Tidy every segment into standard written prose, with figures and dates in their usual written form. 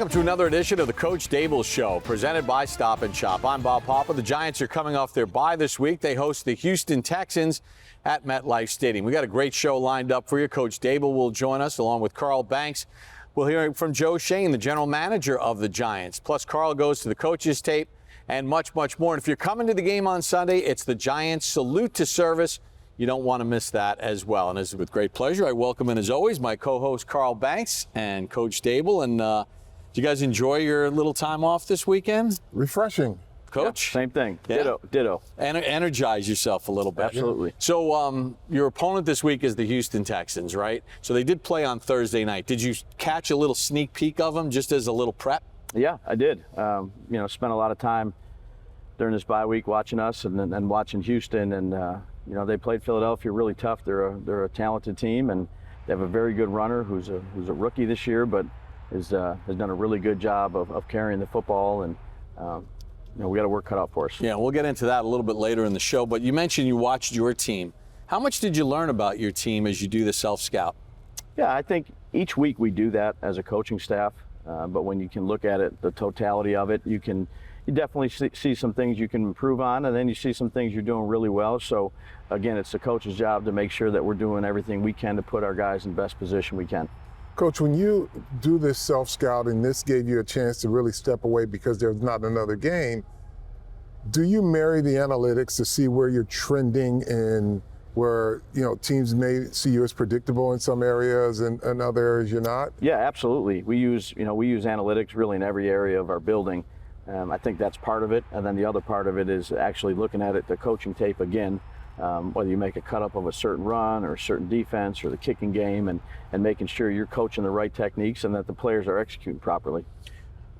Welcome to another edition of the Coach Daboll Show, presented by Stop & Shop. I'm Bob Papa. The Giants are coming off their bye this week. They host the Houston Texans at MetLife Stadium. We got a great show lined up for you. Coach Daboll will join us along with Carl Banks. We'll hear from Joe Schoen, the general manager of the Giants. Plus, Carl goes to the coaches' tape and much, much more. And if you're coming to the game on Sunday, it's the Giants salute to service. You don't want to miss that as well. And it's with great pleasure, I welcome in, as always, my co-host Carl Banks and Coach Daboll. And did you guys enjoy your little time off this weekend? Refreshing. Coach? Yeah, same thing. Yeah. Ditto. Energize yourself a little bit. Absolutely. So your opponent this week is the Houston Texans, right? So they did play on Thursday night. Did you catch a little sneak peek of them just as a little prep? Yeah, I did. Spent a lot of time during this bye week watching us and watching Houston. And, they played Philadelphia really tough. They're a talented team, and they have a very good runner who's a rookie this year, but has done a really good job of carrying the football. And, we got a work cut out for us. Yeah, we'll get into that a little bit later in the show. But you mentioned you watched your team. How much did you learn about your team as you do the self-scout? Yeah, I think each week we do that as a coaching staff. But when you can look at it, the totality of it, you definitely see some things you can improve on, and then you see some things you're doing really well. So, again, it's the coach's job to make sure that we're doing everything we can to put our guys in the best position we can. Coach, when you do this self-scouting, this gave you a chance to really step away because there's not another game. Do you marry the analytics to see where you're trending and where, teams may see you as predictable in some areas and other areas you're not? Yeah, absolutely. We use analytics really in every area of our building. I think that's part of it. And then the other part of it is actually looking at it, the coaching tape again, whether you make a cut up of a certain run or a certain defense or the kicking game, and making sure you're coaching the right techniques and that the players are executing properly.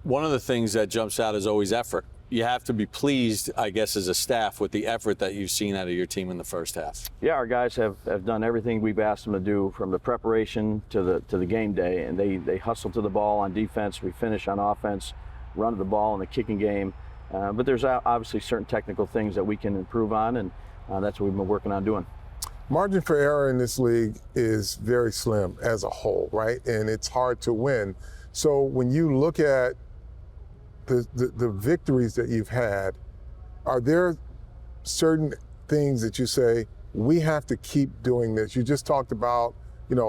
One of the things that jumps out is always effort. You have to be pleased, I guess, as a staff with the effort that you've seen out of your team in the first half. Yeah, our guys have done everything we've asked them to do, from the preparation to the game day, and they hustle to the ball on defense. We finish on offense, run to the ball in the kicking game. But there's obviously certain technical things that we can improve on, and that's what we've been working on doing. Margin for error in this league is very slim as a whole, right? And it's hard to win. So when you look at the victories that you've had, are there certain things that you say, we have to keep doing this? You just talked about,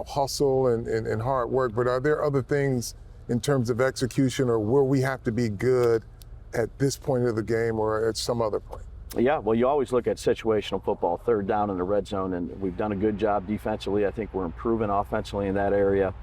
hustle and hard work, but are there other things in terms of execution or where we have to be good at this point of the game or at some other point? Yeah, well, you always look at situational football, third down in the red zone, and we've done a good job defensively. I think we're improving offensively in that area.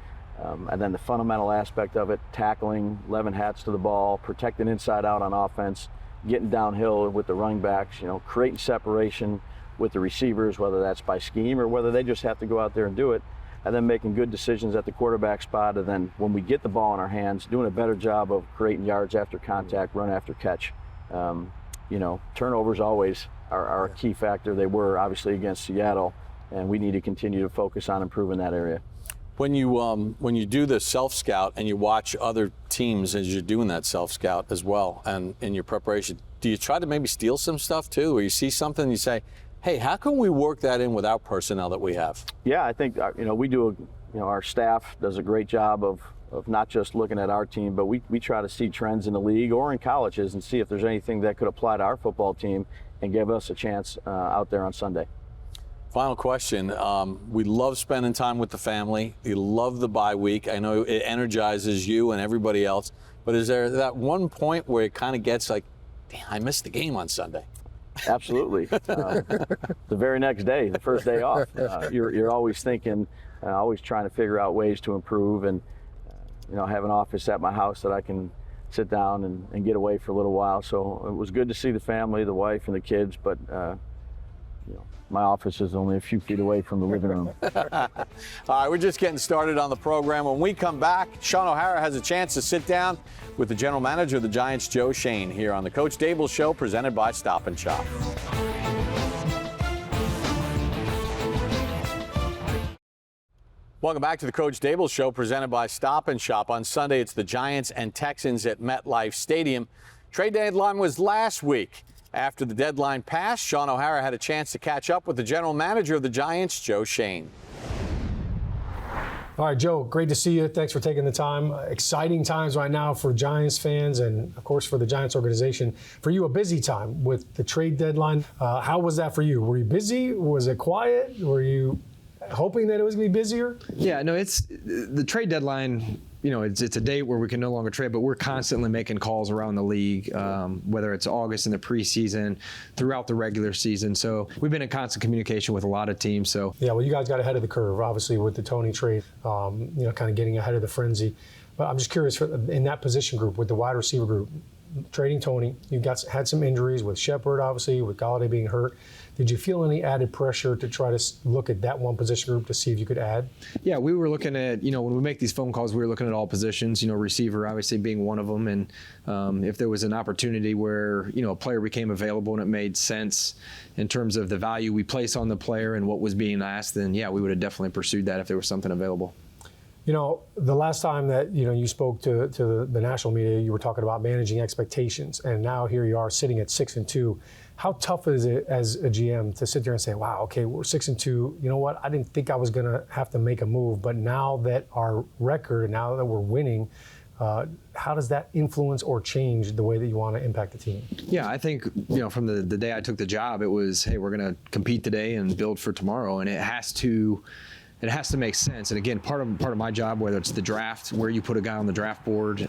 And then the fundamental aspect of it, tackling, 11 hats to the ball, protecting inside out on offense, getting downhill with the running backs, creating separation with the receivers, whether that's by scheme or whether they just have to go out there and do it, and then making good decisions at the quarterback spot. And then when we get the ball in our hands, doing a better job of creating yards after contact, run after catch. Turnovers always are a key factor. They were obviously against Seattle, and we need to continue to focus on improving that area. When you do the self-scout and you watch other teams as you're doing that self-scout as well, and in your preparation, do you try to maybe steal some stuff too, or you see something and you say, hey, how can we work that in with our personnel that we have? Yeah, I think we do. Our staff does a great job of not just looking at our team, but we try to see trends in the league or in colleges and see if there's anything that could apply to our football team and give us a chance out there on Sunday. Final question. We love spending time with the family. You love the bye week. I know it energizes you and everybody else, but is there that one point where it kind of gets like, damn, I missed the game on Sunday? Absolutely. The very next day, the first day off, you're always thinking, always trying to figure out ways to improve, and have an office at my house that I can sit down and get away for a little while. So it was good to see the family, the wife and the kids, but my office is only a few feet away from the living room. All right, we're just getting started on the program. When we come back, Sean O'Hara has a chance to sit down with the general manager of the Giants, Joe Schoen, here on the Coach Daboll Show, presented by Stop & Shop. Welcome back to the Coach Daboll Show, presented by Stop & Shop. On Sunday, it's the Giants and Texans at MetLife Stadium. Trade deadline was last week. After the deadline passed, Sean O'Hara had a chance to catch up with the general manager of the Giants, Joe Schoen. All right, Joe, great to see you. Thanks for taking the time. Exciting times right now for Giants fans and, of course, for the Giants organization. For you, a busy time with the trade deadline. How was that for you? Were you busy? Was it quiet? Were you hoping that it was going to be busier? Yeah, no, it's the trade deadline. It's a date where we can no longer trade, but we're constantly making calls around the league, whether it's August in the preseason, throughout the regular season. So we've been in constant communication with a lot of teams. So yeah, well, you guys got ahead of the curve, obviously, with the Tony trade, kind of getting ahead of the frenzy. But I'm just curious, in that position group, with the wide receiver group, trading Tony, you had some injuries with Shepard, obviously, with Galladay being hurt. Did you feel any added pressure to try to look at that one position group to see if you could add? Yeah, we were looking at, when we make these phone calls, we were looking at all positions, receiver obviously being one of them. And if there was an opportunity where, a player became available and it made sense in terms of the value we place on the player and what was being asked, then yeah, we would have definitely pursued that if there was something available. The last time that, you spoke to the national media, you were talking about managing expectations. And now here you are sitting at 6-2. How tough is it as a GM to sit there and say, wow, okay, we're 6-2. You know what? I didn't think I was going to have to make a move. But now that our record, now that we're winning, how does that influence or change the way that you want to impact the team? Yeah, I think, from the day I took the job, it was, hey, we're going to compete today and build for tomorrow. And it has to make sense. And again, part of my job, whether it's the draft, where you put a guy on the draft board,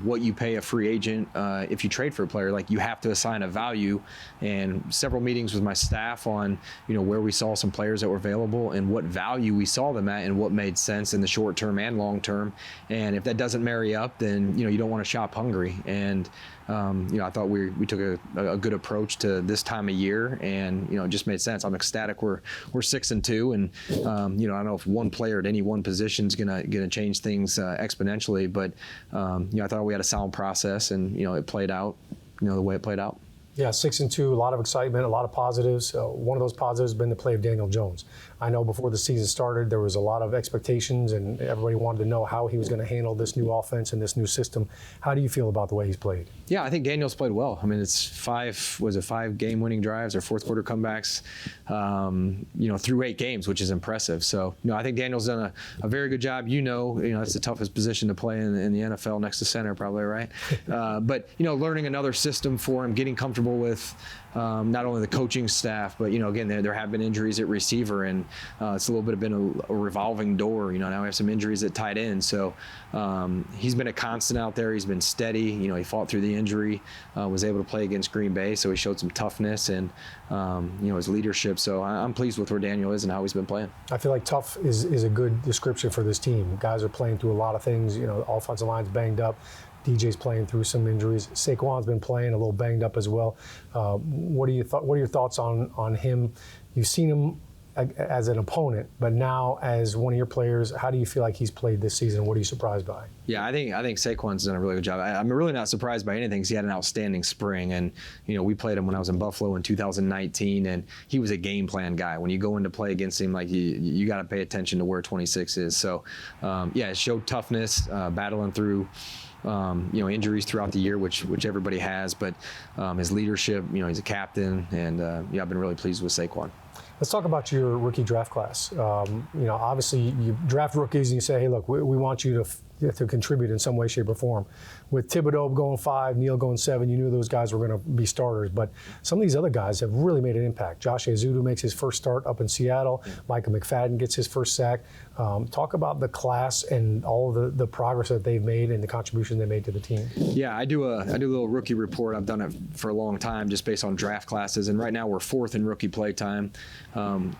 what you pay a free agent, if you trade for a player, like you have to assign a value. And several meetings with my staff on, where we saw some players that were available and what value we saw them at and what made sense in the short term and long term. And if that doesn't marry up, then you don't want to shop hungry. And I thought we took a good approach to this time of year, and it just made sense. I'm ecstatic. We're 6-2, and I don't know if one player at any one position is gonna change things exponentially, but I thought we had a sound process, and it played out, the way it played out. Yeah, 6-2, a lot of excitement, a lot of positives. One of those positives has been the play of Daniel Jones. I know before the season started, there was a lot of expectations, and everybody wanted to know how he was going to handle this new offense and this new system. How do you feel about the way he's played? Yeah, I think Daniel's played well. I mean, it's 5 game-winning drives or fourth quarter comebacks, through 8 games, which is impressive. So, I think Daniel's done a very good job. That's the toughest position to play in the NFL, next to center, probably, right? But learning another system for him, getting comfortable with not only the coaching staff, but again, there have been injuries at receiver, and it's a little bit been a revolving door. Now we have some injuries at tight end, so he's been a constant out there. He's been steady. He fought through the injury, was able to play against Green Bay, so he showed some toughness and his leadership. So I'm pleased with where Daniel is and how he's been playing. I feel like tough is a good description for this team. Guys are playing through a lot of things. Offensive line's banged up. DJ's playing through some injuries. Saquon's been playing a little banged up as well. What are your thoughts on him? You've seen him as an opponent, but now as one of your players, how do you feel like he's played this season? What are you surprised by? Yeah, I think Saquon's done a really good job. I'm really not surprised by anything because he had an outstanding spring, and we played him when I was in Buffalo in 2019, and he was a game plan guy. When you go in to play against him, like you got to pay attention to where 26 is. So it showed toughness, battling through injuries throughout the year, which everybody has, but his leadership, he's a captain, and I've been really pleased with Saquon. Let's talk about your rookie draft class. Obviously you draft rookies and you say, hey, look, we want you to contribute in some way, shape, or form. With Thibodeau going 5, Neal going 7, you knew those guys were going to be starters. But some of these other guys have really made an impact. Josh Azudu makes his first start up in Seattle. Micah McFadden gets his first sack. Talk about the class and all of the progress that they've made and the contribution they made to the team. Yeah, I do a little rookie report. I've done it for a long time, just based on draft classes. And right now we're 4th in rookie play time,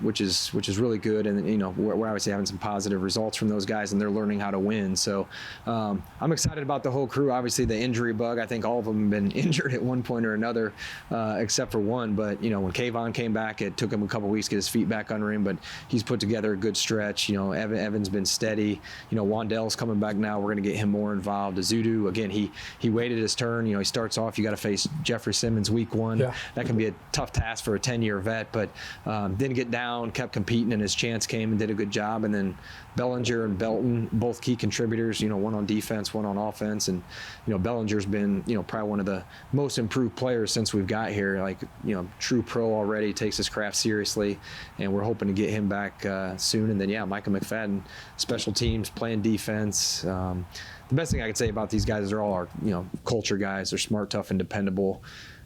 which is really good. And we're obviously having some positive results from those guys, and they're learning how to win. So I'm excited about the whole crew. Obviously, the injury bug, I think all of them have been injured at one point or another, except for one. But, when Kayvon came back, it took him a couple weeks to get his feet back under him, but he's put together a good stretch. Evan's been steady. Wandell's coming back now. We're going to get him more involved. Azudu, again, he waited his turn. He starts off, you got to face Jeffrey Simmons week 1. Yeah. That can be a tough task for a 10-year vet, but didn't get down, kept competing, and his chance came and did a good job. And then Bellinger and Belton, both key contributors, one on defense, one on offense. And, Bellinger's been, probably one of the most improved players since we've got here. Like, true pro already, takes his craft seriously. And we're hoping to get him back soon. And then, Micah McFadden, special teams, playing defense. The best thing I could say about these guys is they're all our, culture guys. They're smart, tough, and dependable.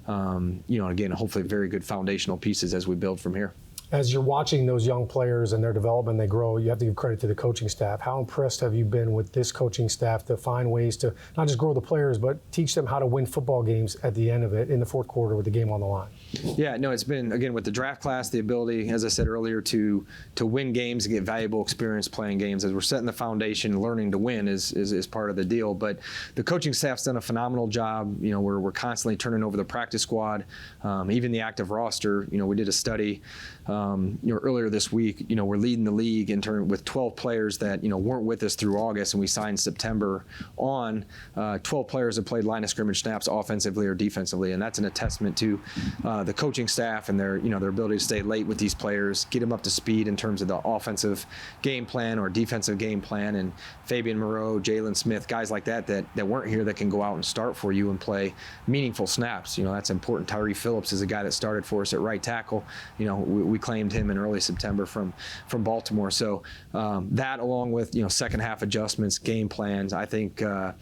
Again, hopefully very good foundational pieces as we build from here. As you're watching those young players and their development, they grow, you have to give credit to the coaching staff. How impressed have you been with this coaching staff to find ways to not just grow the players, but teach them how to win football games at the end of it in the fourth quarter with the game on the line? Yeah, no, it's been, again, with the draft class, the ability, as I said earlier, to win games and get valuable experience playing games. As we're setting the foundation, learning to win is part of the deal. But the coaching staff's done a phenomenal job. We're constantly turning over the practice squad, even the active roster. We did a study earlier this week. We're leading the league in turn with 12 players that weren't with us through August, and we signed September on. 12 players have played line of scrimmage snaps offensively or defensively, and that's an attestament to the coaching staff and their ability to stay late with these players, get them up to speed in terms of the offensive game plan or defensive game plan. And Fabian Moreau, Jalen Smith, guys like that weren't here that can go out and start for you and play meaningful snaps. That's important. Tyree Phillips is a guy that started for us at right tackle. We claimed him in early September from Baltimore. So that, along with second half adjustments, game plans, I think the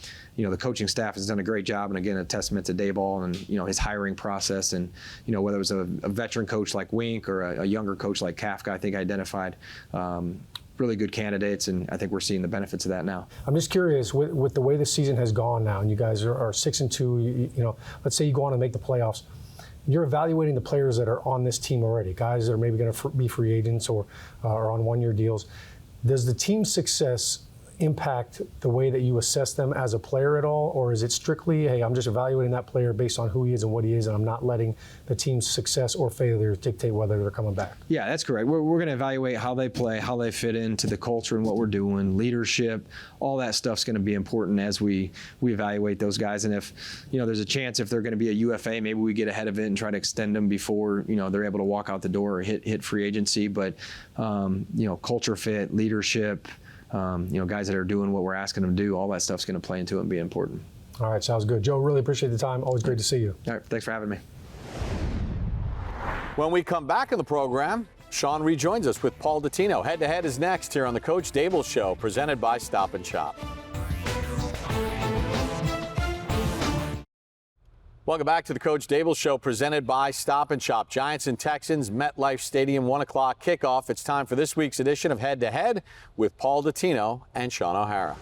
coaching staff has done a great job. And again, a testament to Daboll and his hiring process. And whether it was a veteran coach like Wink or a younger coach like Kafka, I think identified really good candidates, and I think we're seeing the benefits of that now. I'm just curious, with the way the season has gone now, and you guys are 6-2. Let's say you go on and make the playoffs. You're evaluating the players that are on this team already, guys that are maybe going to be free agents or are on one-year deals. Does the team's success impact the way that you assess them as a player at all, or is it strictly, hey, I'm just evaluating that player based on who he is and what he is, and I'm not letting the team's success or failure dictate whether they're coming back? Yeah, that's correct. We're going to evaluate how they play, how they fit into the culture and what we're doing, leadership, all that stuff's going to be important as we evaluate those guys. And if there's a chance, if they're going to be a UFA, maybe we get ahead of it and try to extend them before they're able to walk out the door or hit free agency. But culture fit, leadership, guys that are doing what we're asking them to do, all that stuff's going to play into it and be important. All right, sounds good. Joe, really appreciate the time. Always great to see you. All right, thanks for having me. When we come back in the program, Sean rejoins us with Paul Dottino. Head to Head is next here on the Coach Daboll Show, presented by Stop and Shop. Welcome back to the Coach Daboll Show, presented by Stop and Shop. Giants and Texans, MetLife Stadium, 1 o'clock kickoff. It's time for this week's edition of Head to Head with Paul Dottino and Sean O'Hara.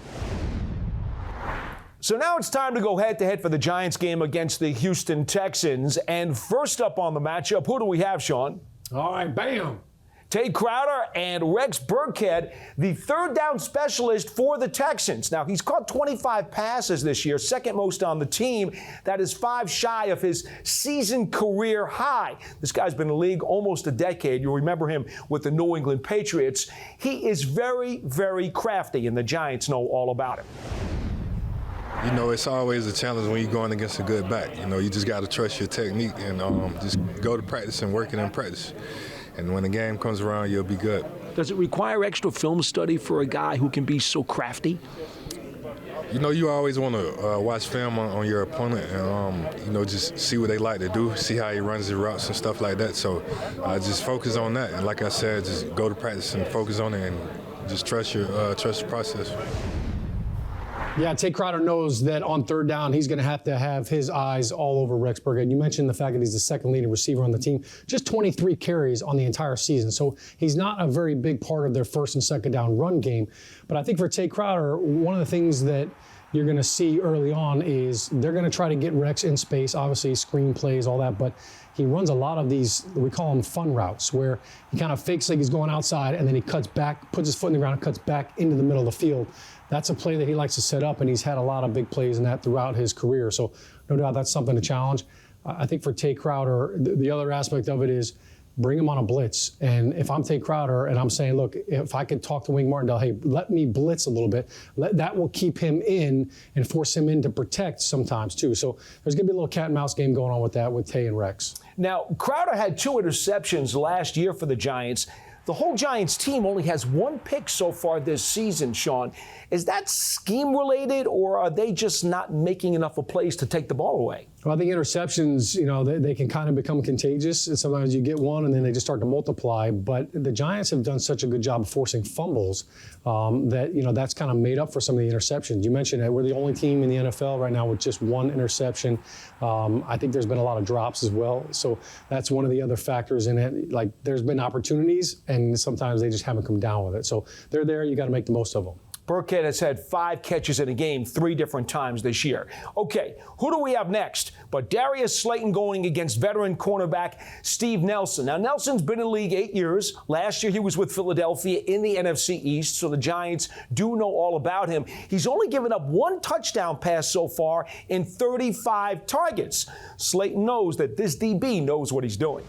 So now it's time to go head-to-head for the Giants game against the Houston Texans. And first up on the matchup, who do we have, Sean? All right, bam. Tay Crowder and Rex Burkhead, the third down specialist for the Texans. Now, he's caught 25 passes this year, second most on the team. That is 5 shy of his season career high. This guy's been in the league almost a decade. You'll remember him with the New England Patriots. He is very, very crafty, and the Giants know all about him. It's always a challenge when you're going against a good back. You just got to trust your technique and just go to practice and work it in practice. And when the game comes around, you'll be good. Does it require extra film study for a guy who can be so crafty? You always want to watch film on your opponent and, just see what they like to do, see how he runs his routes and stuff like that. So just focus on that. And like I said, just go to practice and focus on it and just trust the process. Yeah, Tay Crowder knows that on third down, he's going to have his eyes all over Rex Burkhead. You mentioned the fact that he's the second leading receiver on the team, just 23 carries on the entire season. So he's not a very big part of their first and second down run game. But I think for Tay Crowder, one of the things that you're going to see early on is they're going to try to get Rex in space, obviously screen plays, all that, but he runs a lot of these, we call them fun routes, where he kind of fakes like he's going outside and then he cuts back, puts his foot in the ground and cuts back into the middle of the field. That's a play that he likes to set up, and he's had a lot of big plays in that throughout his career. So no doubt that's something to challenge. I think for Tay Crowder, the other aspect of it is bring him on a blitz. And if I'm Tay Crowder and I'm saying, look, if I could talk to Wink Martindale, hey, let me blitz a little bit, that will keep him in and force him in to protect sometimes too. So there's going to be a little cat and mouse game going on with that with Tay and Rex. Now, Crowder had 2 interceptions last year for the Giants. The whole Giants team only has one pick so far this season, Sean. Is that scheme related, or are they just not making enough of plays to take the ball away? Well, I think interceptions, they can kind of become contagious. And sometimes you get one and then they just start to multiply. But the Giants have done such a good job of forcing fumbles that, that's kind of made up for some of the interceptions. You mentioned that we're the only team in the NFL right now with just one interception. I think there's been a lot of drops as well. So that's one of the other factors in it. Like, there's been opportunities and sometimes they just haven't come down with it. So they're there. You got to make the most of them. Burkhead has had 5 catches in a game 3 different times this year. Okay, who do we have next? But Darius Slayton going against veteran cornerback Steve Nelson. Now, Nelson's been in the league 8 years. Last year, he was with Philadelphia in the NFC East, so the Giants do know all about him. He's only given up 1 touchdown pass so far in 35 targets. Slayton knows that this DB knows what he's doing.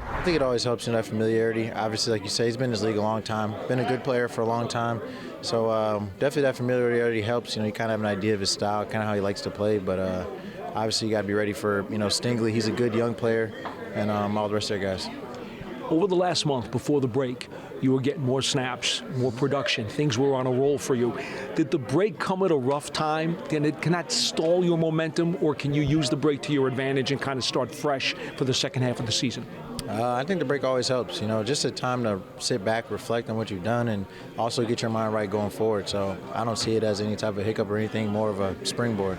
I think it always helps in that familiarity. Obviously, like you say, he's been in this league a long time, been a good player for a long time. So definitely that familiarity helps. You kind of have an idea of his style, kind of how he likes to play. But obviously, you got to be ready for, Stingley. He's a good young player, and all the rest of their guys. Over the last month before the break, you were getting more snaps, more production. Things were on a roll for you. Did the break come at a rough time? Can that stall your momentum, or can you use the break to your advantage and kind of start fresh for the second half of the season? I think the break always helps, just a time to sit back, reflect on what you've done, and also get your mind right going forward. So I don't see it as any type of hiccup or anything, more of a springboard.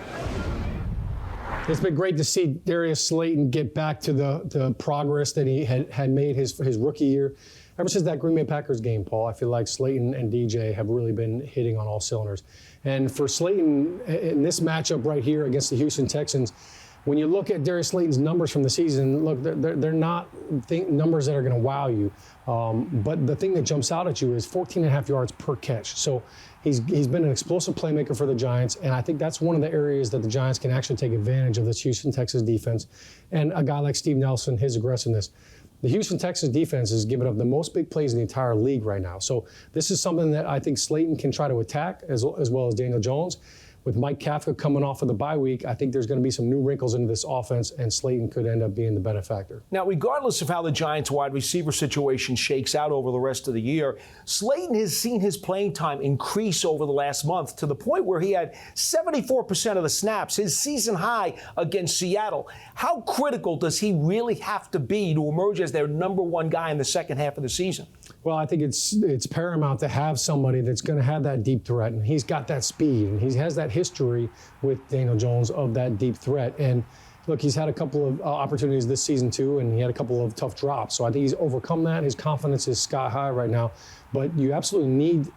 It's been great to see Darius Slayton get back to the progress that he had made his rookie year. Ever since that Green Bay Packers game, Paul, I feel like Slayton and DJ have really been hitting on all cylinders. And for Slayton, in this matchup right here against the Houston Texans, when you look at Darius Slayton's numbers from the season, look, they're not numbers that are going to wow you. But the thing that jumps out at you is 14.5 yards per catch. So he's been an explosive playmaker for the Giants, and I think that's one of the areas that the Giants can actually take advantage of this Houston Texans defense. And a guy like Steve Nelson, his aggressiveness. The Houston Texans defense is giving up the most big plays in the entire league right now. So this is something that I think Slayton can try to attack as well as Daniel Jones. With Mike Kafka coming off of the bye week, I think there's going to be some new wrinkles into this offense, and Slayton could end up being the benefactor. Now, regardless of how the Giants' wide receiver situation shakes out over the rest of the year, Slayton has seen his playing time increase over the last month to the point where he had 74% of the snaps, his season high against Seattle. How critical does he really have to be to emerge as their #1 guy in the second half of the season? Well, I think it's paramount to have somebody that's going to have that deep threat, and he's got that speed, and he has that history with Daniel Jones of that deep threat. And look, he's had a couple of opportunities this season too, and he had a couple of tough drops. So I think he's overcome that. His confidence is sky high right now. But you absolutely need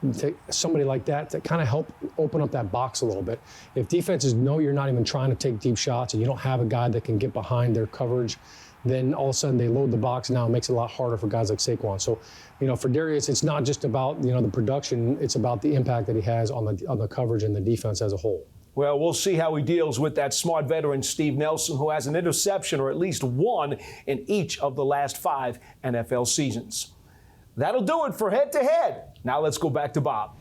somebody like that to kind of help open up that box a little bit. If defenses know you're not even trying to take deep shots and you don't have a guy that can get behind their coverage, then all of a sudden they load the box. Now it makes it a lot harder for guys like Saquon. So, for Darius, it's not just about, the production. It's about the impact that he has on the coverage and the defense as a whole. Well, we'll see how he deals with that smart veteran Steve Nelson, who has an interception or at least one in each of the last 5 NFL seasons. That'll do it for Head to Head. Now let's go back to Bob.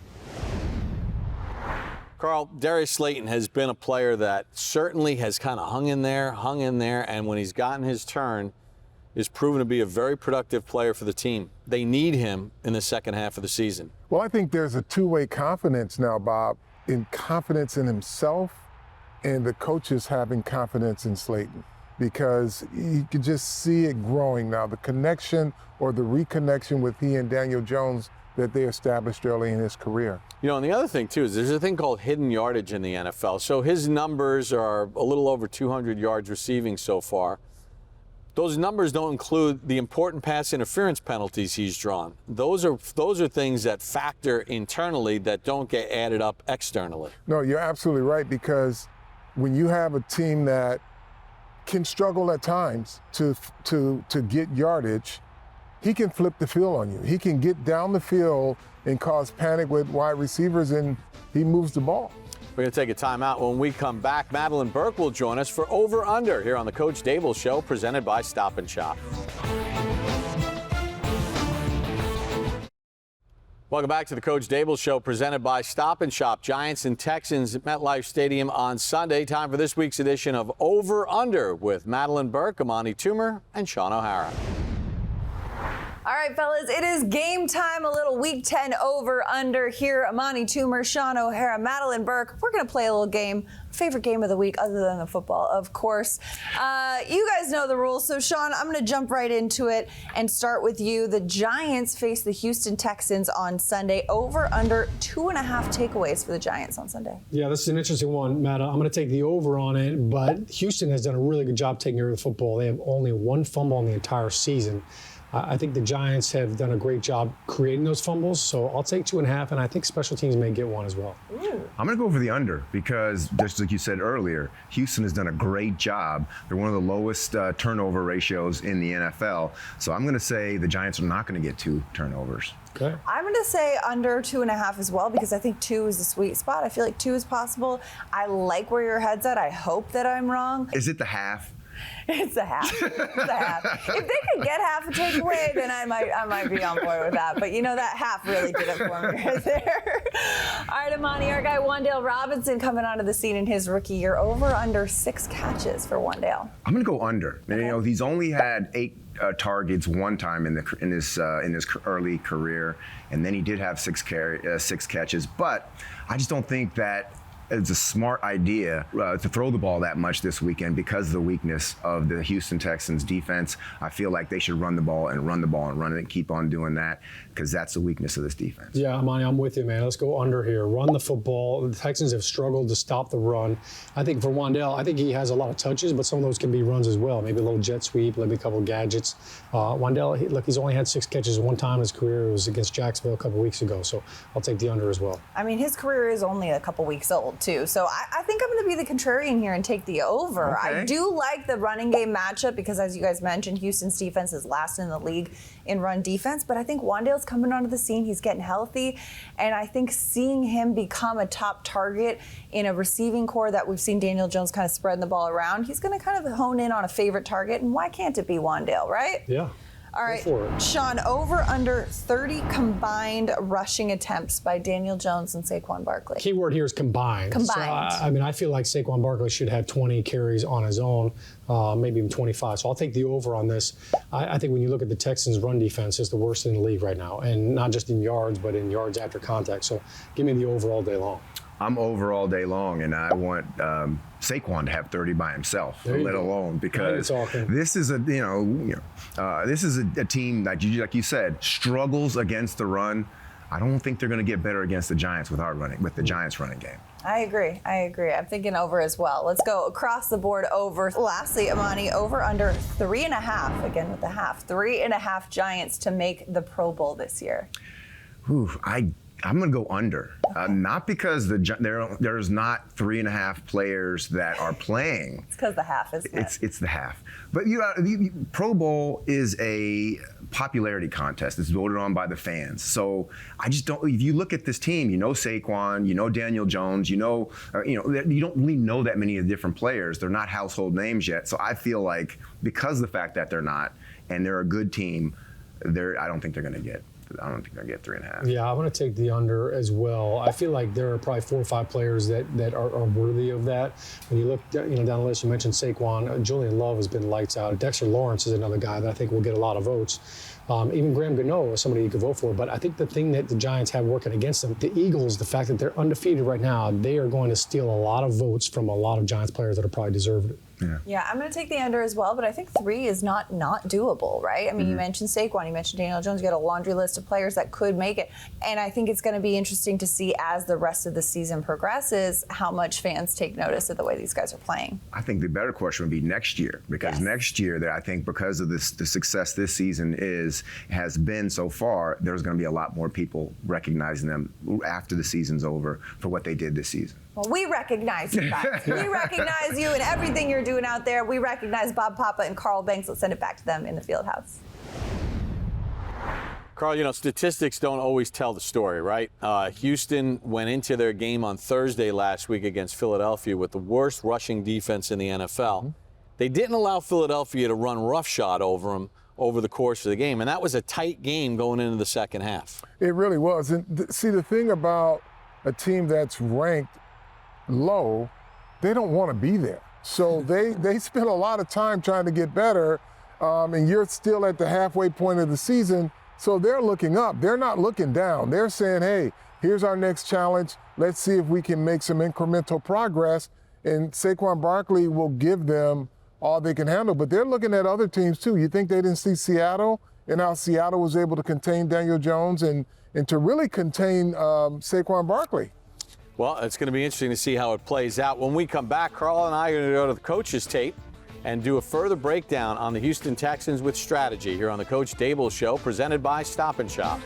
Carl, Darius Slayton has been a player that certainly has kind of hung in there, and when he's gotten his turn, is proven to be a very productive player for the team. They need him in the second half of the season. Well, I think there's a two-way confidence now, Bob, in confidence in himself and the coaches having confidence in Slayton, because you can just see it growing now, the connection or the reconnection with he and Daniel Jones that they established early in his career. And the other thing, too, is there's a thing called hidden yardage in the NFL. So his numbers are a little over 200 yards receiving so far. Those numbers don't include the important pass interference penalties he's drawn. Those are things that factor internally that don't get added up externally. No, you're absolutely right, because when you have a team that can struggle at times to get yardage, he can flip the field on you. He can get down the field and cause panic with wide receivers, and he moves the ball. We're going to take a timeout. When we come back, Madeline Burke will join us for Over Under here on the Coach Daboll Show, presented by Stop and Shop. Welcome back to the Coach Daboll Show, presented by Stop and Shop. Giants and Texans at MetLife Stadium on Sunday. Time for this week's edition of Over Under with Madeline Burke, Amani Toomer, and Sean O'Hara. All right, fellas, it is game time. A little Week 10 over/under here. Amani Toomer, Sean O'Hara, Madeline Burke. We're going to play a little game. Favorite game of the week, other than the football, of course. You guys know the rules. So, Sean, I'm going to jump right into it and start with you. The Giants face the Houston Texans on Sunday. Over/under 2.5 takeaways for the Giants on Sunday. Yeah, this is an interesting one, Matt. I'm going to take the over on it, but Houston has done a really good job taking care of the football. They have only one fumble on the entire season. I think the Giants have done a great job creating those fumbles, so I'll take 2.5, and I think special teams may get one as well. I'm going to go for the under because, just like you said earlier, Houston has done a great job. They're one of the lowest turnover ratios in the NFL, so I'm going to say the Giants are not going to get 2 turnovers. Okay. I'm going to say under 2.5 as well because I think 2 is the sweet spot. I feel like 2 is possible. I like where your head's at. I hope that I'm wrong. Is it the half? It's a half. It's a half. If they could get half a takeaway, then I might be on board with that. But that half really did it for me right there. All right, Amani, our guy Wan'Dale Robinson coming onto the scene in his rookie year. Over under 6 catches for Wan'Dale. I'm going to go under. Okay. He's only had 8 targets one time in his early career, and then he did have 6 catches. But I just don't think that it's a smart idea to throw the ball that much this weekend because of the weakness of the Houston Texans defense. I feel like they should run the ball and run it and keep on doing that because that's the weakness of this defense. Yeah, Amani, I'm with you, man. Let's go under here. Run the football. The Texans have struggled to stop the run. I think for Wan'Dale, I think he has a lot of touches, but some of those can be runs as well. Maybe a little jet sweep, maybe a couple of gadgets. Wan'Dale, he's only had 6 catches one time in his career. It was against Jacksonville a couple weeks ago, so I'll take the under as well. I mean, his career is only a couple weeks old, too. So I think I'm going to be the contrarian here and take the over. Okay. I do like the running game matchup because, as you guys mentioned, Houston's defense is last in the league in run defense. But I think Wan'Dale's coming onto the scene. He's getting healthy. And I think seeing him become a top target in a receiving core that we've seen Daniel Jones kind of spreading the ball around, he's going to kind of hone in on a favorite target. And why can't it be Wan'Dale, right? Yeah. All right, Sean, over under 30 combined rushing attempts by Daniel Jones and Saquon Barkley. Keyword here is combined. Combined. So, I feel like Saquon Barkley should have 20 carries on his own, maybe even 25. So I'll take the over on this. I think when you look at the Texans' run defense, it's the worst in the league right now, and not just in yards, but in yards after contact. So give me the over all day long. I'm over all day long, and I want Saquon to have 30 by himself, let alone because this is a this is a team that, like you said, struggles against the run. I don't think they're going to get better against the Giants with the Giants running game. I agree. I'm thinking over as well. Let's go across the board over. Lastly, Amani, over under 3.5, again with the half. 3.5 Giants to make the Pro Bowl this year. I'm going to go under, not because there's not 3.5 players that are playing. It's because the half, isn't it? It's the half. But Pro Bowl is a popularity contest. It's voted on by the fans. So I just don't. If you look at this team, Saquon, Daniel Jones, you don't really know that many of the different players. They're not household names yet. So I feel like because of the fact that they're not, and they're a good team, I don't think they're going to get 3.5. Yeah, I'm going to take the under as well. I feel like there are probably 4 or 5 players that are worthy of that. When you look down the list, you mentioned Saquon. Julian Love has been lights out. Dexter Lawrence is another guy that I think will get a lot of votes. Even Graham Gano is somebody you could vote for. But I think the thing that the Giants have working against them, the Eagles, the fact that they're undefeated right now, they are going to steal a lot of votes from a lot of Giants players that are probably deserved it. Yeah, I'm going to take the under as well, but I think 3 is not doable, right? I mean, you mentioned Saquon, you mentioned Daniel Jones, you got a laundry list of players that could make it. And I think it's going to be interesting to see as the rest of the season progresses how much fans take notice of the way these guys are playing. I think the better question would be next year, because next year, I think because of the success this season has been so far, there's going to be a lot more people recognizing them after the season's over for what they did this season. Well, we recognize you guys. We recognize you and everything you're doing out there. We recognize Bob Papa and Carl Banks. Let's send it back to them in the field house. Carl, statistics don't always tell the story, right? Houston went into their game on Thursday last week against Philadelphia with the worst rushing defense in the NFL. They didn't allow Philadelphia to run roughshod over them over the course of the game, and that was a tight game going into the second half. It really was. And see, the thing about a team that's ranked low, they don't want to be there. So they spend a lot of time trying to get better. and you're still at the halfway point of the season. So they're looking up. They're not looking down. They're saying, hey, here's our next challenge. Let's see if we can make some incremental progress. And Saquon Barkley will give them all they can handle. But they're looking at other teams, too. You think they didn't see Seattle and how Seattle was able to contain Daniel Jones and to really contain Saquon Barkley? Well, it's going to be interesting to see how it plays out. When we come back, Carl and I are going to go to the coach's tape and do a further breakdown on the Houston Texans with strategy here on the Coach Daboll Show, presented by Stop & Shop.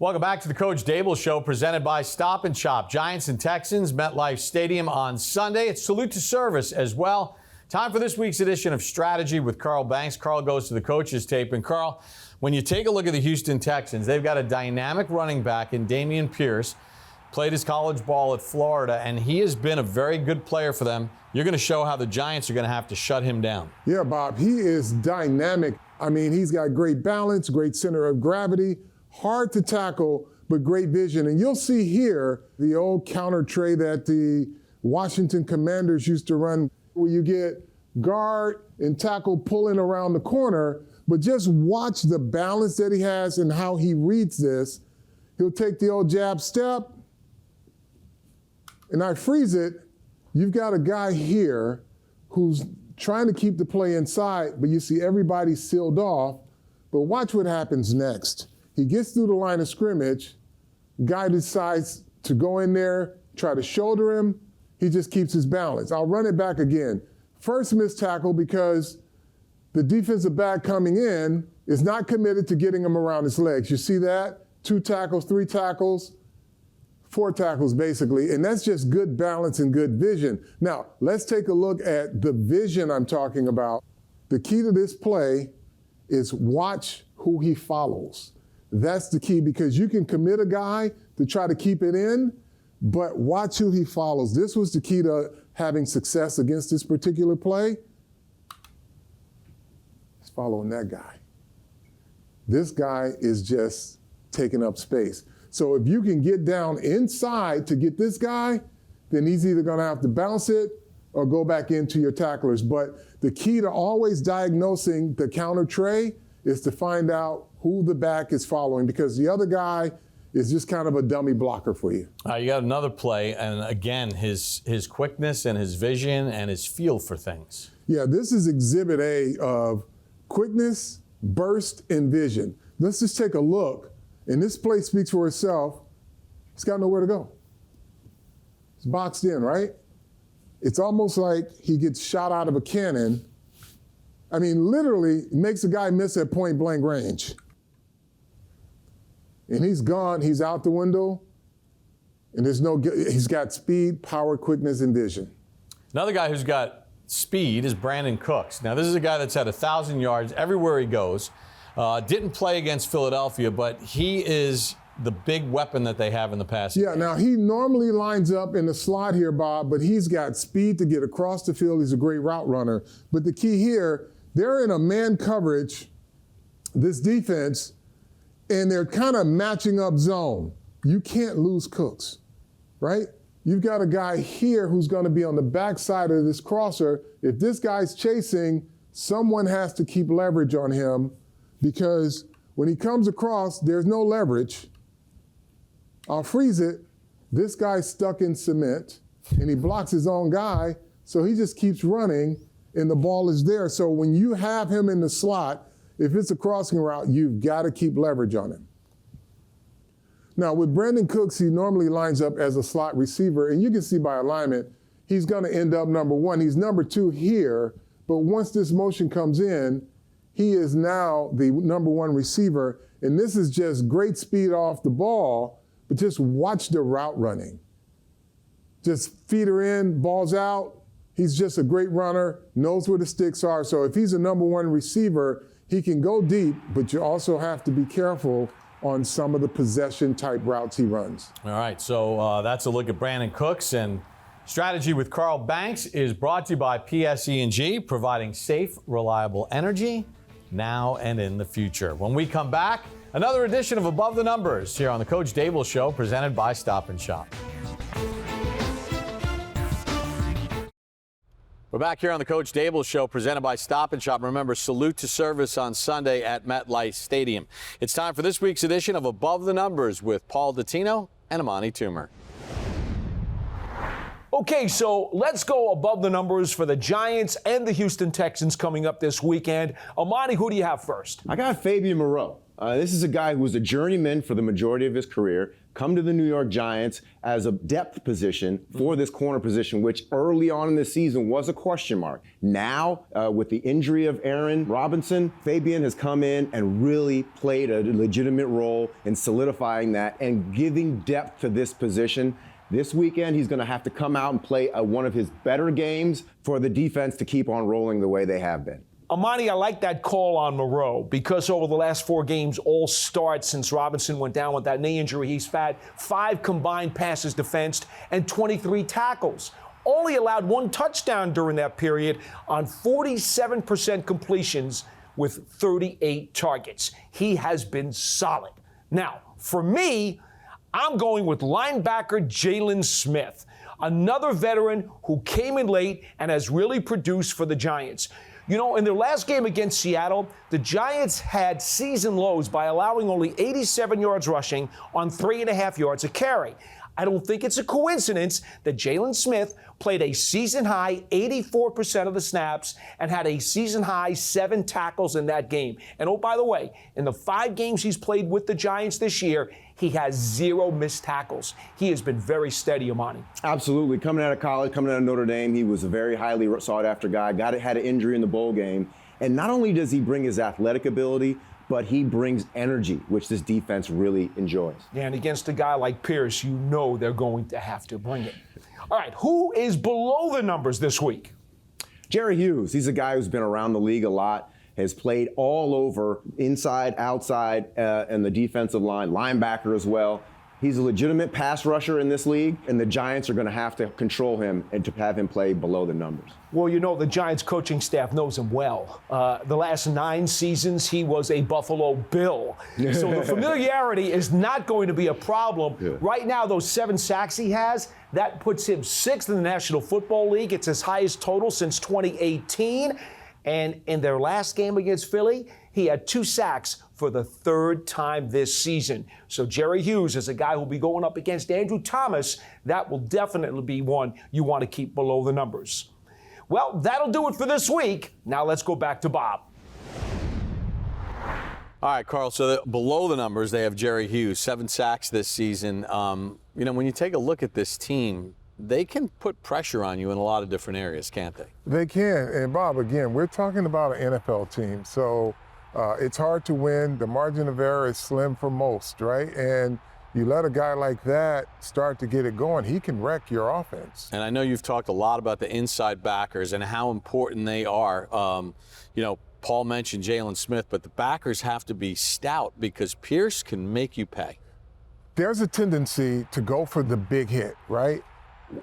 Welcome back to the Coach Daboll Show, presented by Stop & Shop. Giants and Texans, MetLife Stadium on Sunday. It's salute to service as well. Time for this week's edition of Strategy with Carl Banks. Carl goes to the coach's tape. And Carl, when you take a look at the Houston Texans, they've got a dynamic running back in Dameon Pierce. Played his college ball at Florida, and he has been a very good player for them. You're going to show how the Giants are going to have to shut him down. Yeah, Bob, he is dynamic. I mean, he's got great balance, great center of gravity, hard to tackle, but great vision. And you'll see here the old counter tray that the Washington Commanders used to run, where you get guard and tackle pulling around the corner, but just watch the balance that he has and how he reads this. He'll take the old jab step, and I freeze it. You've got a guy here who's trying to keep the play inside, but you see everybody sealed off. But watch what happens next. He gets through the line of scrimmage. Guy decides to go in there, try to shoulder him. He just keeps his balance. I'll run it back again. First missed tackle because the defensive back coming in is not committed to getting him around his legs. You see that? 2 tackles, 3 tackles, 4 tackles basically, and that's just good balance and good vision. Now, let's take a look at the vision I'm talking about. The key to this play is watch who he follows. That's the key, because you can commit a guy to try to keep it in, but watch who he follows. This was the key to having success against this particular play. He's following that guy. This guy is just taking up space. So if you can get down inside to get this guy, then he's either going to have to bounce it or go back into your tacklers. But the key to always diagnosing the counter tray is to find out who the back is following, because the other guy is just kind of a dummy blocker for you. You got another play, and again, his quickness and his vision and his feel for things. Yeah, this is exhibit A of quickness, burst, and vision. Let's just take a look. And this play speaks for itself. He's got nowhere to go. It's boxed in, right? It's almost like he gets shot out of a cannon. I mean, literally, it makes a guy miss at point blank range. And he's gone, he's out the window, and he's got speed, power, quickness, and vision. Another guy who's got speed is Brandon Cooks. Now, this is a guy that's had 1,000 yards everywhere he goes. Didn't play against Philadelphia, but he is the big weapon that they have in the passing game. Now he normally lines up in the slot here, Bob, but he's got speed to get across the field. He's a great route runner. But the key here, they're in a man coverage, this defense, and they're kind of matching up zone. You can't lose Cooks, right? You've got a guy here who's going to be on the backside of this crosser. If this guy's chasing, someone has to keep leverage on him, because when he comes across, there's no leverage. I'll freeze it. This guy's stuck in cement, and he blocks his own guy, so he just keeps running, and the ball is there. So when you have him in the slot, if it's a crossing route, you've got to keep leverage on him. Now, with Brandon Cooks, he normally lines up as a slot receiver, and you can see by alignment, he's going to end up number 1. He's number 2 here, but once this motion comes in, he is now the number 1 receiver, and this is just great speed off the ball, but just watch the route running. Just feed her in, balls out. He's just a great runner, knows where the sticks are. So if he's a number 1 receiver, he can go deep, but you also have to be careful on some of the possession-type routes he runs. All right, so that's a look at Brandon Cooks, and Strategy with Carl Banks is brought to you by PSE&G, providing safe, reliable energy now and in the future. When we come back, another edition of Above the Numbers here on the Coach Daboll Show, presented by Stop & Shop. We're back here on the Coach Daboll Show, presented by Stop and Shop. Remember, salute to service on Sunday at MetLife Stadium. It's time for this week's edition of Above the Numbers with Paul Dottino and Amani Toomer. Okay, so let's go above the numbers for the Giants and the Houston Texans coming up this weekend. Amani, who do you have first? I got Fabian Moreau. This is a guy who was a journeyman for the majority of his career, come to the New York Giants as a depth position for this corner position, which early on in the season was a question mark. Now, with the injury of Aaron Robinson, Fabian has come in and really played a legitimate role in solidifying that and giving depth to this position. This weekend, he's going to have to come out and play one of his better games for the defense to keep on rolling the way they have been. Amani, I like that call on Moreau because over the last 4 games, all starts since Robinson went down with that knee injury, he's had 5 combined passes defensed and 23 tackles. Only allowed 1 touchdown during that period on 47% completions with 38 targets. He has been solid. Now, for me, I'm going with linebacker Jalen Smith, another veteran who came in late and has really produced for the Giants. You know, in their last game against Seattle, the Giants had season lows by allowing only 87 yards rushing on 3.5 yards a carry. I don't think it's a coincidence that Jalen Smith played a season-high 84% of the snaps and had a season-high 7 tackles in that game. And oh, by the way, in the 5 games he's played with the Giants this year, he has 0 missed tackles. He has been very steady, Amani. Absolutely. Coming out of college, coming out of Notre Dame, he was a very highly sought-after guy. Had an injury in the bowl game. And not only does he bring his athletic ability, but he brings energy, which this defense really enjoys. Yeah, and against a guy like Pierce, you know they're going to have to bring it. All right, who is below the numbers this week? Jerry Hughes. He's a guy who's been around the league a lot, has played all over, inside, outside, and the defensive line, linebacker as well. He's a legitimate pass rusher in this league, and the Giants are going to have to control him and to have him play below the numbers. Well, you know, the Giants coaching staff knows him well. The last 9 seasons, he was a Buffalo Bill. So the familiarity is not going to be a problem. Yeah. Right now, those 7 sacks he has, that puts him 6th in the National Football League. It's his highest total since 2018. And in their last game against Philly, he had 2 sacks for the 3rd time this season. So Jerry Hughes is a guy who'll be going up against Andrew Thomas. That will definitely be one you want to keep below the numbers. Well, that'll do it for this week. Now let's go back to Bob. All right, Carl, so below the numbers, they have Jerry Hughes, 7 sacks this season. You know, when you take a look at this team, they can put pressure on you in a lot of different areas, can't they? They can. And, Bob, again, we're talking about an NFL team. So it's hard to win. The margin of error is slim for most, right? And you let a guy like that start to get it going, he can wreck your offense. And I know you've talked a lot about the inside backers and how important they are. You know, Paul mentioned Jalen Smith, but the backers have to be stout because Pierce can make you pay. There's a tendency to go for the big hit, right?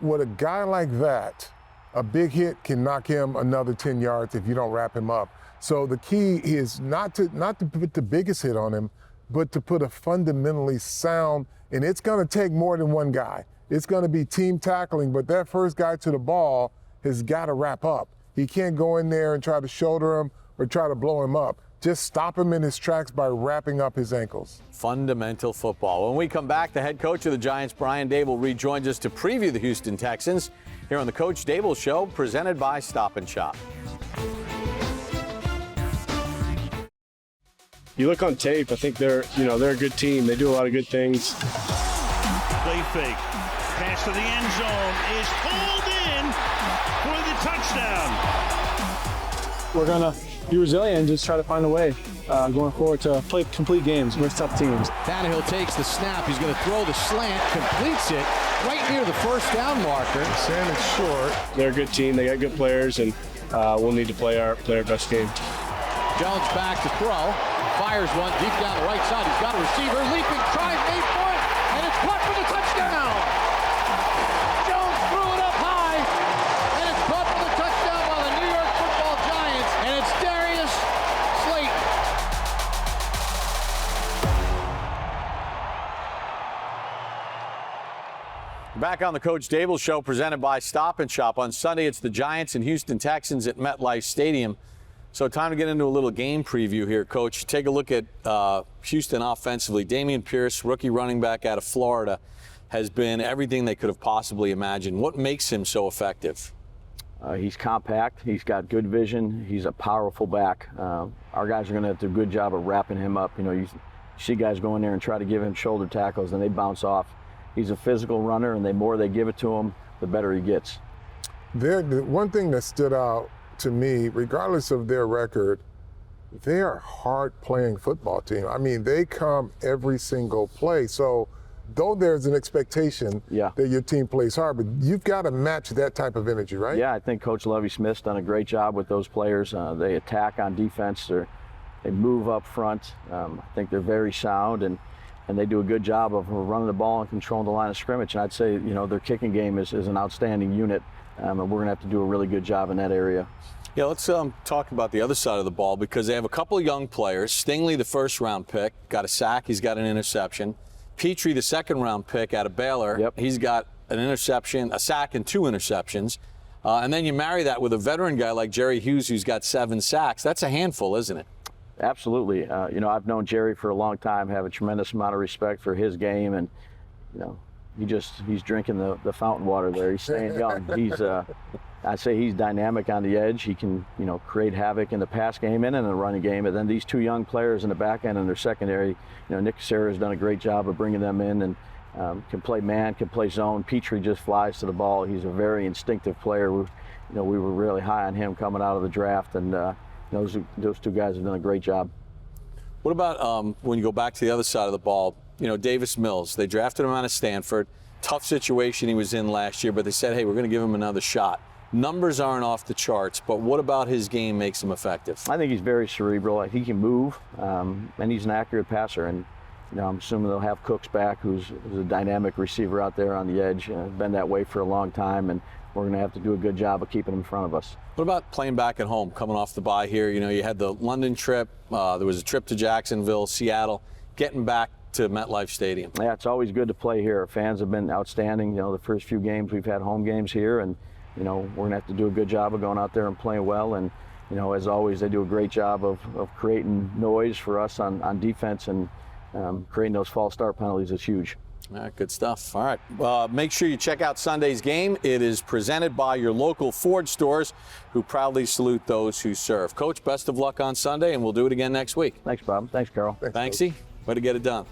With a guy like that, a big hit can knock him another 10 yards if you don't wrap him up. So the key is not to put the biggest hit on him, but to put a fundamentally sound, and it's going to take more than one guy. It's going to be team tackling, but that first guy to the ball has got to wrap up. He can't go in there and try to shoulder him or try to blow him up. Just stop him in his tracks by wrapping up his ankles. Fundamental football. When we come back, the head coach of the Giants, Brian Daboll, rejoins us to preview the Houston Texans here on the Coach Daboll Show, presented by Stop and Shop. You look on tape, I think they're a good team. They do a lot of good things. Play fake. Pass to the end zone is pulled in for the touchdown. We're going to be resilient and just try to find a way going forward to play complete games with tough teams. Tannehill takes the snap. He's going to throw the slant, completes it right near the first down marker. Saying it's short. They're a good team. They got good players, and we'll need to play our best game. Jones back to throw. Fires one deep down the right side. He's got a receiver. Leaping, trying, made for it, and it's caught for the touchdown. Jones threw it up high, and it's caught for the touchdown by the New York Football Giants, and it's Darius Slayton. Back back on the Coach Daboll Show, presented by Stop and Shop. On Sunday, it's the Giants and Houston Texans at MetLife Stadium. So time to get into a little game preview here, Coach. Take a look at Houston offensively. Dameon Pierce, rookie running back out of Florida, has been everything they could have possibly imagined. What makes him so effective? He's compact. He's got good vision. He's a powerful back. Our guys are going to have to do a good job of wrapping him up. You know, you see guys go in there and try to give him shoulder tackles, and they bounce off. He's a physical runner, and the more they give it to him, the better he gets. The one thing that stood out to me, regardless of their record, they are a hard-playing football team. I mean, they come every single play. So, though there's an expectation that your team plays hard, but you've got to match that type of energy, right? Yeah, I think Coach Lovie Smith's done a great job with those players. They attack on defense. They move up front. I think they're very sound, and they do a good job of running the ball and controlling the line of scrimmage. And I'd say, you know, their kicking game is an outstanding unit, and we're going to have to do a really good job in that area. Yeah, let's talk about the other side of the ball, because they have a couple of young players. Stingley, the first-round pick, got a sack. He's got an interception. Petrie, the second-round pick out of Baylor, he's got an interception, a sack, and 2 interceptions. And then you marry that with a veteran guy like Jerry Hughes, who's got 7 sacks. That's a handful, isn't it? Absolutely. You know, I've known Jerry for a long time, have a tremendous amount of respect for his game, and, you know, he's drinking the fountain water there. He's staying young. I'd say he's dynamic on the edge. He can, you know, create havoc in the pass game and in the running game. And then these 2 young players in the back end and their secondary, you know, Nick Cassera has done a great job of bringing them in, and can play man, can play zone. Petrie just flies to the ball. He's a very instinctive player. We were really high on him coming out of the draft, and those 2 guys have done a great job. What about when you go back to the other side of the ball? You know, Davis Mills, they drafted him out of Stanford. Tough situation he was in last year, but they said, hey, we're going to give him another shot. Numbers aren't off the charts, but what about his game makes him effective? I think he's very cerebral. He can move, and he's an accurate passer. And, you know, I'm assuming they'll have Cooks back, who's a dynamic receiver out there on the edge. Been that way for a long time, and we're going to have to do a good job of keeping him in front of us. What about playing back at home, coming off the bye here? You know, you had the London trip. There was a trip to Jacksonville, Seattle, getting back to MetLife Stadium. Yeah, it's always good to play here. Our fans have been outstanding. You know, the first few games we've had home games here, and, you know, we're going to have to do a good job of going out there and playing well. And, you know, as always, they do a great job of creating noise for us on defense, and creating those false start penalties is huge. All right, good stuff. All right, make sure you check out Sunday's game. It is presented by your local Ford stores, who proudly salute those who serve. Coach, best of luck on Sunday, and we'll do it again next week. Thanks, Bob. Thanks, Carol. Thanksy. Way to get it done.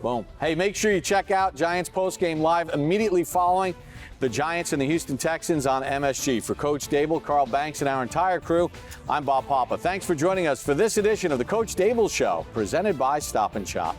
Boom. Hey, make sure you check out Giants postgame live immediately following the Giants and the Houston Texans on MSG. For Coach Daboll, Carl Banks, and our entire crew, I'm Bob Papa. Thanks for joining us for this edition of the Coach Daboll Show, presented by Stop and Shop.